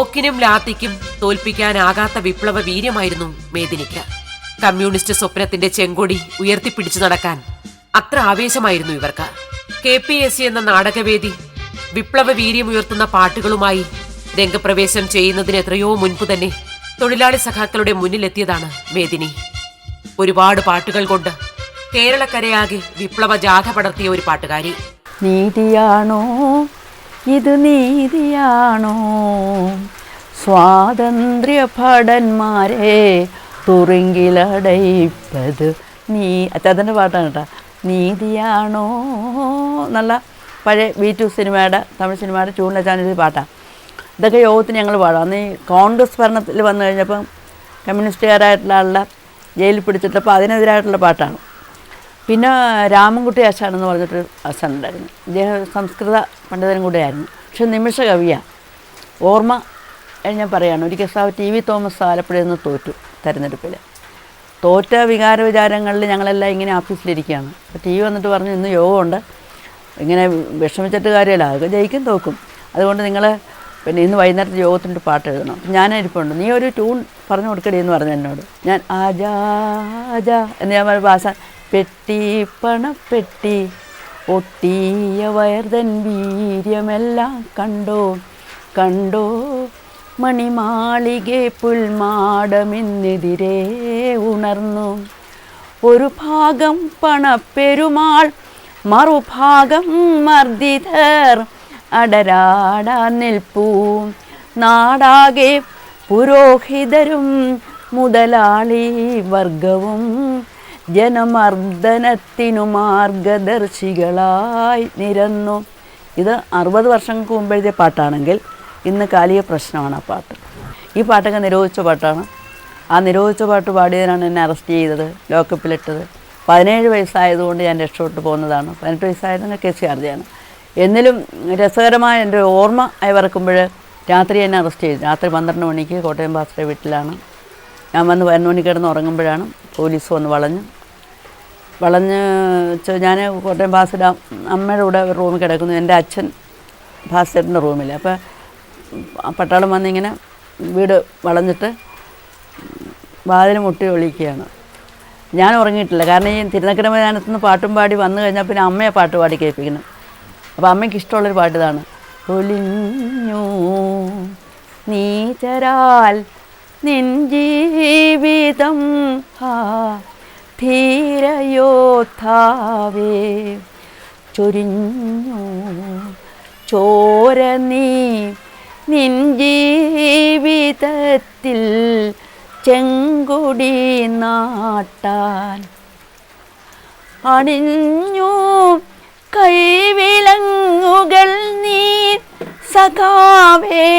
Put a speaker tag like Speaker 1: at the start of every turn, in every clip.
Speaker 1: തോക്കിനും ലാത്തിക്കും തോൽപ്പിക്കാനാകാത്ത വിപ്ലവ വീര്യമായിരുന്നു മേദിനിക്ക്. കമ്മ്യൂണിസ്റ്റ് സ്വപ്നത്തിന്റെ ചെങ്കൊടി ഉയർത്തിപ്പിടിച്ചു നടക്കാൻ അത്ര ആവേശമായിരുന്നു ഇവർക്ക്. KPSC എന്ന നാടകവേദി വിപ്ലവ വീര്യമുയർത്തുന്ന പാട്ടുകളുമായി രംഗപ്രവേശം ചെയ്യുന്നതിന് എത്രയോ മുൻപ് തന്നെ തൊഴിലാളി സഖാക്കളുടെ മുന്നിലെത്തിയതാണ് മേദിനി. ഒരുപാട് പാട്ടുകൾ കൊണ്ട് കേരളക്കരയാകെ വിപ്ലവ ജാഥ പടർത്തിയ ഒരു പാട്ടുകാരി.
Speaker 2: നീതിയാണോ ഇത്, നീതിയാണോ സ്വാതന്ത്ര്യ ഭടന്മാരെ തുറുങ്കിലടയിപ്പത് നീ. അച്ഛൻ്റെ പാട്ടാണ് കേട്ടോ. നീതിയാണോ നല്ല പഴയ V2 സിനിമയുടെ, തമിഴ് സിനിമയുടെ ട്യൂണിലെ ചാനൽ പാട്ടാണ്. ഇതൊക്കെ യോഗത്തിന് ഞങ്ങൾ പാടാം. അന്ന് ഈ കോൺഗ്രസ് ഭരണത്തിൽ വന്നു കഴിഞ്ഞപ്പം കമ്മ്യൂണിസ്റ്റുകാരായിട്ടുള്ള ആളുടെ ജയിലിൽ പിടിച്ചിട്ടപ്പോൾ അതിനെതിരായിട്ടുള്ള പാട്ടാണ്. പിന്നെ രാമൻകുട്ടി ആശാനെന്ന് പറഞ്ഞിട്ടൊരു ആശാൻ ഉണ്ടായിരുന്നു. ഇദ്ദേഹം സംസ്കൃത പണ്ഡിതനും കൂടെയായിരുന്നു. പക്ഷെ നിമിഷ കവിയാണ്. ഓർമ്മ ഞാൻ പറയുകയാണ്, ഒരിക്കൽ TV തോമസ് ആലപ്പുഴയിൽ നിന്ന് തോറ്റു തെരഞ്ഞെടുപ്പിൽ. തോറ്റ വികാര വിചാരങ്ങളിൽ ഞങ്ങളെല്ലാം ഇങ്ങനെ ഓഫീസിലിരിക്കുകയാണ്. അപ്പോൾ TV വന്നിട്ട് പറഞ്ഞു, ഇന്ന് യോഗമുണ്ട്, ഇങ്ങനെ വിഷമിച്ചിട്ട് കാര്യമല്ല, അതൊക്കെ ജയിക്കും തോക്കും, അതുകൊണ്ട് നിങ്ങൾ പിന്നെ ഇന്ന് വൈകുന്നേരത്തെ യോഗത്തിൻ്റെ പാട്ട് എഴുതണം. അപ്പം ഞാനിരിപ്പുണ്ട്, നീ ഒരു ട്യൂൺ പറഞ്ഞു കൊടുക്കടി എന്ന് പറഞ്ഞു എന്നോട്. ഞാൻ ആജാ ആജാ എന്ന് ഞാൻ ഭാഷ പെട്ടി പണപ്പെട്ടി ഒട്ടിയ വയർതൻ വീര്യമെല്ലാം കണ്ടോ കണ്ടോ മണിമാളികെ പുൽമാടമെന്നെതിരെ ഉണർന്നു. ഒരു ഭാഗം പണപ്പെരുമാൾ, മറുഭാഗം മർദ്ദിതർ അടരാടാൻ നിൽപ്പൂ. നാടാകെ പുരോഹിതരും മുതലാളി വർഗവും ജനമർദ്ദനത്തിനു മാർഗദർശികളായി നിരന്നു. ഇത് 60 വർഷങ്ങൾക്ക് മുമ്പെഴുതിയ പാട്ടാണെങ്കിൽ ഇന്ന് കാലിക പ്രശ്നമാണ് ആ പാട്ട്. ഈ പാട്ടൊക്കെ നിരോധിച്ച പാട്ടാണ്. ആ നിരോധിച്ച പാട്ട് പാടിയതിനാണ് എന്നെ അറസ്റ്റ് ചെയ്തത്, ലോക്കപ്പിലിട്ടത്. 17 വയസ്സായതുകൊണ്ട് ഞാൻ രക്ഷപ്പെട്ടു പോകുന്നതാണ്. 18 വയസ്സായതെങ്കിൽ കേസ് ചാർജാണ്. എന്നിലും രസകരമായ എൻ്റെ ഓർമ്മ അയവറക്കുമ്പോൾ രാത്രി എന്നെ അറസ്റ്റ് ചെയ്തു. രാത്രി 12 മണിക്ക് കോട്ടയം ഭാസ്കര വീട്ടിലാണ് ഞാൻ വന്ന്. 11 മണിക്ക് കിടന്ന് ഉറങ്ങുമ്പോഴാണ് പോലീസ് വന്ന് വളഞ്ഞ് ഞാൻ കോട്ടയം ഭാസ്കര അമ്മയുടെ കൂടെ റൂമിൽ കിടക്കുന്നു. എൻ്റെ അച്ഛൻ ഭാസ്കരൻ്റെ റൂമിൽ. അപ്പോൾ പട്ടാളം വന്നിങ്ങനെ വീട് വളഞ്ഞിട്ട് വാതിൽ മുട്ടി ഒളിക്കുകയാണ്. ഞാൻ ഉറങ്ങിയിട്ടില്ല, കാരണം ഈ തിരുനക്കര മൈതാനത്തുനിന്ന് പാട്ടും പാടി വന്നു കഴിഞ്ഞാൽ പിന്നെ അമ്മയെ പാട്ട് പാടി കേൾപ്പിക്കണം. അപ്പോൾ അമ്മയ്ക്ക് ഇഷ്ടമുള്ളൊരു പാട്ട് ഇതാണ്. ഒലിഞ്ഞു നീചരാൽ നിൻ ജീവിതം ധീരയോദ്ധാവേ ചൊരിഞ്ഞു ചോര നീ നിൻ ജീവിതത്തിൽ ചെങ്കൊടി നാട്ടാൻ അണിഞ്ഞു കൈവിലങ്ങുകൾ നീ സഖാവേ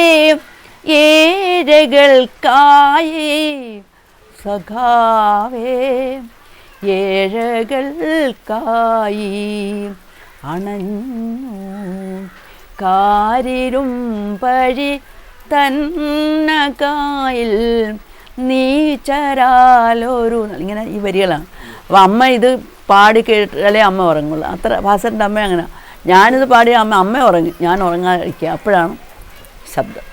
Speaker 2: ഏഴകൾക്കായി സഖാവേ ഏഴകൾക്കായി അണഞ്ഞു കാരിരും പഴി തന്നകായിൽ നീചരാലൊരു ഇങ്ങനെ ഈ വരികളാണ്. അപ്പോൾ അമ്മ ഇത് പാടി കേട്ടാലേ അമ്മ ഉറങ്ങുള്ളൂ. അത്ര ഭാസ്കരൻ്റെ അമ്മ അങ്ങനെ. ഞാനിത് പാടിയ അമ്മ ഉറങ്ങി, ഞാൻ ഉറങ്ങാതിരിക്കുക. അപ്പോഴാണ് ശബ്ദം.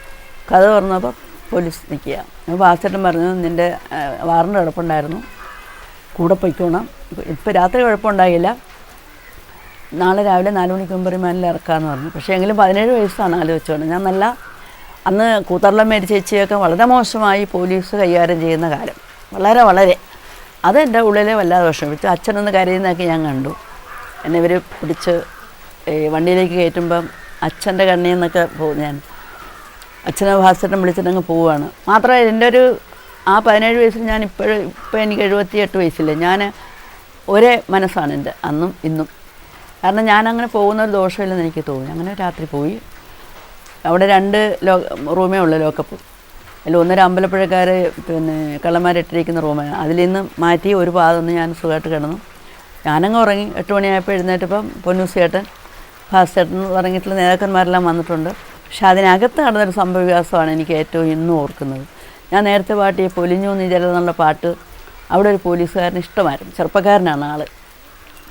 Speaker 2: കഥ തുറന്നപ്പോൾ പോലീസ് നിൽക്കുക. അപ്പോൾ ഭാസ്കരൻ പറഞ്ഞു, നിൻ്റെ വാറണ്ട് കിടപ്പുണ്ടായിരുന്നു, കൂടെ പൊയ്ക്കോണം, ഇപ്പോൾ രാത്രി കുഴപ്പമുണ്ടായില്ല, നാളെ രാവിലെ 4 മണിക്ക് മുമ്പ് റിമാൻഡിൽ ഇറക്കാമെന്ന് പറഞ്ഞു. പക്ഷേ എങ്കിലും 17 വയസ്സാണ് ആലോചിച്ചോണ്ട്. ഞാൻ നല്ല അന്ന് കൂത്തർളം മേരി ചേച്ചിയൊക്കെ വളരെ മോശമായി പോലീസ് കൈകാര്യം ചെയ്യുന്ന കാലം, വളരെ അതെൻ്റെ ഉള്ളിലെ വല്ലാതെ വിഷമിച്ചു. അച്ഛനൊന്ന് കരയുന്നതൊക്കെ ഞാൻ കണ്ടു. എന്നെ ഇവർ പിടിച്ച് വണ്ടിയിലേക്ക് കയറ്റുമ്പം അച്ഛൻ്റെ കണ്ണിൽ നിന്നൊക്കെ പോകും. ഞാൻ അച്ഛനെ ഭാസ്കരൻ വിളിച്ചിട്ടങ്ങ് പോവുകയാണ്. മാത്രമല്ല എൻ്റെ ഒരു ആ 17 വയസ്സിൽ ഞാൻ ഇപ്പോൾ എനിക്ക് 78 വയസ്സില്ല. ഞാൻ ഒരേ മനസ്സാണ് എൻ്റെ അന്നും ഇന്നും. കാരണം ഞാനങ്ങനെ പോകുന്നൊരു ദോഷമില്ലെന്ന് എനിക്ക് തോന്നി. അങ്ങനെ രാത്രി പോയി. അവിടെ 2 റൂമേ ഉള്ളൂ ലോക്കപ്പ്. അതിൽ ഒന്നൊരു അമ്പലപ്പുഴക്കാർ പിന്നെ കള്ളന്മാരിട്ടിരിക്കുന്ന റൂമാണ്. അതിൽ നിന്ന് മാറ്റി ഒരു ഭാഗത്ത് ഞാൻ സുഖമായിട്ട് കിടന്നു. ഞാനങ്ങ് ഉറങ്ങി. 8 മണിയായപ്പോൾ എഴുന്നേറ്റപ്പം പൊന്നൂസേട്ടൻ ഭാസ്കരൻ ഉറങ്ങിയിട്ടുള്ള നേതാക്കന്മാരെല്ലാം വന്നിട്ടുണ്ട്. പക്ഷെ അതിനകത്ത് നടന്നൊരു സംഭവ വികാസമാണ് എനിക്ക് ഏറ്റവും ഇന്നും ഓർക്കുന്നത്. ഞാൻ നേരത്തെ പാട്ടിയ പൊലിഞ്ഞു നീചരം എന്നുള്ള പാട്ട് അവിടെ ഒരു പോലീസുകാരന് ഇഷ്ടമായിരുന്നു. ചെറുപ്പക്കാരനാണ് ആൾ.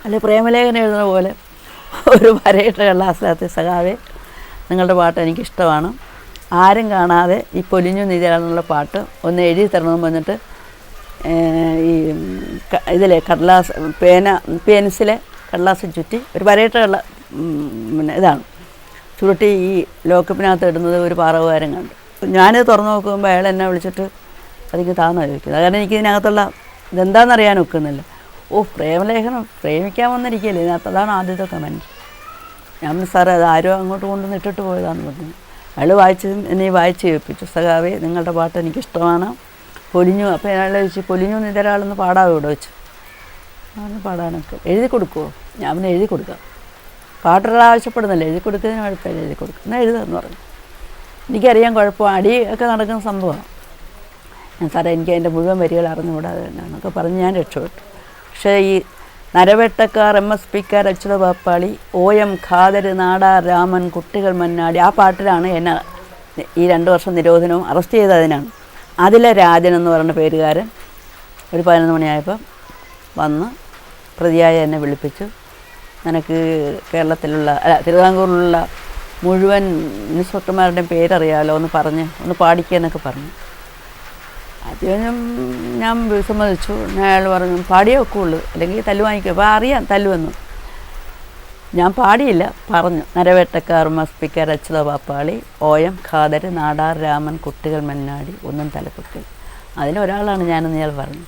Speaker 2: അല്ലെ പ്രേമലേഖനം എഴുതുന്ന പോലെ ഒരു വരയിട്ട കള്ളാസിനകത്ത് സഖാവേ നിങ്ങളുടെ പാട്ട് എനിക്കിഷ്ടമാണ്, ആരും കാണാതെ ഈ പൊലിഞ്ഞു നീരാണെന്നുള്ള പാട്ട് ഒന്ന് എഴുതി തരണമെന്ന് പറഞ്ഞിട്ട് ഈ ഇതിലെ കടലാസ് പെൻസിലെ കടലാസ് ചുറ്റി ഒരു വരയിട്ട പിന്നെ ഇതാണ് ചുരുട്ടി ഈ ലോക്കപ്പിനകത്ത് ഇടുന്നത് ഒരു പാറവുകാരൻ കണ്ടു. ഞാനിത് തുറന്നു നോക്കുമ്പോൾ അയാൾ എന്നെ വിളിച്ചിട്ട് അതിക്ക് താന്നാ ചോദിക്കുന്നത്. കാരണം എനിക്കിതിനകത്തുള്ള ഇതെന്താണെന്നറിയാൻ ഒക്കുന്നില്ല. പ്രേമലേഖനം പ്രേമിക്കാൻ വന്നിരിക്കുകയല്ലേ ഇതിനകത്ത്, അതാണ് ആദ്യത്തെ കമൻറ്റ്. ഞാൻ സാറേ അത് ആരോ അങ്ങോട്ട് കൊണ്ടുവന്ന് ഇട്ടിട്ട് പോയതാണെന്ന് പറഞ്ഞു. അയാൾ എന്നെ വായിച്ച് കേൾപ്പിച്ചു. സഖാവേ നിങ്ങളുടെ പാട്ട് എനിക്കിഷ്ടമാണ്, പൊലിഞ്ഞു. അപ്പോൾ അയാൾ ചോദിച്ചു പൊലിഞ്ഞു നിതരാളെന്ന് പാടാവോ ഇവിടെ വെച്ച്. അവന് പാടാനൊക്കെ എഴുതി കൊടുക്കുമോ? ഞാൻ പിന്നെ എഴുതി കൊടുക്കാം, പാട്ടൊരാൾ ആവശ്യപ്പെടുന്നില്ല, എഴുതി കൊടുക്കുന്നതിന് കുഴപ്പമില്ല, എഴുതി കൊടുക്കും, എന്നാൽ എഴുതാമെന്ന് പറഞ്ഞു. എനിക്കറിയാം കുഴപ്പം, അടിയൊക്കെ നടക്കുന്ന സംഭവമാണ്. ഞാൻ സാറേ എനിക്ക് അതിൻ്റെ മുഴുവൻ വരികൾ അറിഞ്ഞുകൂടാതെ എന്നൊക്കെ പറഞ്ഞ് ഞാൻ രക്ഷപ്പെട്ടു. പക്ഷേ ഈ നരവെട്ടക്കാർ, MSPക്കാർ, അച്യുത പാപ്പാളി, OM ഖാദർ, നാടാർ രാമൻ, കുട്ടികൾ മന്നാടി, ആ പാട്ടിലാണ് എന്നെ ഈ 2 വർഷം നിരോധനവും അറസ്റ്റ് ചെയ്തതിനാണ്. അതിലെ രാജൻ എന്ന് പറയുന്ന പേരുകാരൻ ഒരു 11 മണിയായപ്പോൾ വന്ന് പ്രതിയായ എന്നെ വിളിപ്പിച്ചു. നിനക്ക് കേരളത്തിലുള്ള തിരുവിതാംകൂറിലുള്ള മുഴുവൻ ഇൻസ്പെക്ടർമാരുടെയും പേരറിയാമല്ലോ, ഒന്ന് പാടിക്കുക പറഞ്ഞു. ആദ്യം ഞാൻ വിസമ്മതിച്ചു. അയാൾ പറഞ്ഞു പാടിയേ ഒക്കുള്ളൂ, അല്ലെങ്കിൽ തല്ലു വാങ്ങിക്കും. അപ്പോൾ അറിയാം തല്ലുവെന്നു. ഞാൻ പാടിയില്ല, പറഞ്ഞു നരവേട്ടക്കാർ, MSPക്കാർ, അച്യുത പാപ്പാളി, OM ഖാദർ, നാടാർ രാമൻ, കുട്ടികൾ മന്നാടി, ഒന്നും തലപ്പൊക്കിൽ. അതിലൊരാളാണ് ഞാനെന്ന് ഇയാൾ പറഞ്ഞു.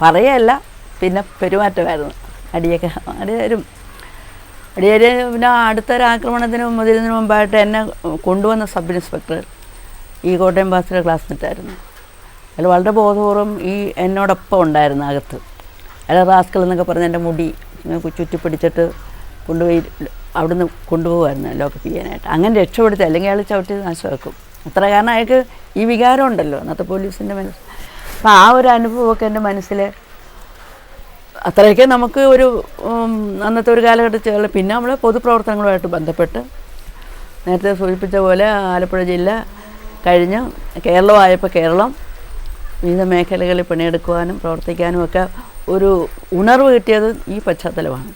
Speaker 2: പറയല്ല, പിന്നെ പെരുമാറ്റമായിരുന്നു. അടിയേരും പിന്നെ അടുത്തൊരാക്രമണത്തിന് ഇതിനു മുമ്പായിട്ട് എന്നെ കൊണ്ടുവന്ന സബ് ഇൻസ്പെക്ടർ ഈ കോട്ടയം ബാസിലെ ക്ലാസ്മേറ്റായിരുന്നു. അയാൾ വളരെ ബോധപൂർവ്വം ഈ എന്നോടൊപ്പം ഉണ്ടായിരുന്നു അകത്ത്. അയാൾ റാസ്കൽ എന്നൊക്കെ പറഞ്ഞ് എൻ്റെ മുടി ചുറ്റിപ്പിടിച്ചിട്ട് കൊണ്ടുപോയി അവിടുന്ന് കൊണ്ടുപോകുമായിരുന്നു ലോക്കപ്പ് ചെയ്യാനായിട്ട്. അങ്ങനെ രക്ഷപ്പെടുത്തി, അല്ലെങ്കിൽ അയാൾ ചവിട്ടി നാശമാക്കും. അത്ര കാരണം അയാൾക്ക് ഈ വികാരം ഉണ്ടല്ലോ അന്നത്തെ പോലീസിൻ്റെ മനസ്സ്. അപ്പം ആ ഒരു അനുഭവമൊക്കെ എൻ്റെ മനസ്സിൽ അത്രയൊക്കെ നമുക്ക് ഒരു അന്നത്തെ ഒരു കാലഘട്ടത്തിൽ. പിന്നെ നമ്മൾ പൊതുപ്രവർത്തനങ്ങളുമായിട്ട് ബന്ധപ്പെട്ട് നേരത്തെ സൂചിപ്പിച്ച പോലെ ആലപ്പുഴ ജില്ല കഴിഞ്ഞ് കേരളമായപ്പോൾ കേരളം വിവിധ മേഖലകളിൽ പണിയെടുക്കുവാനും പ്രവർത്തിക്കാനും ഒക്കെ ഒരു ഉണർവ് കിട്ടിയത് ഈ പശ്ചാത്തലമാണ്.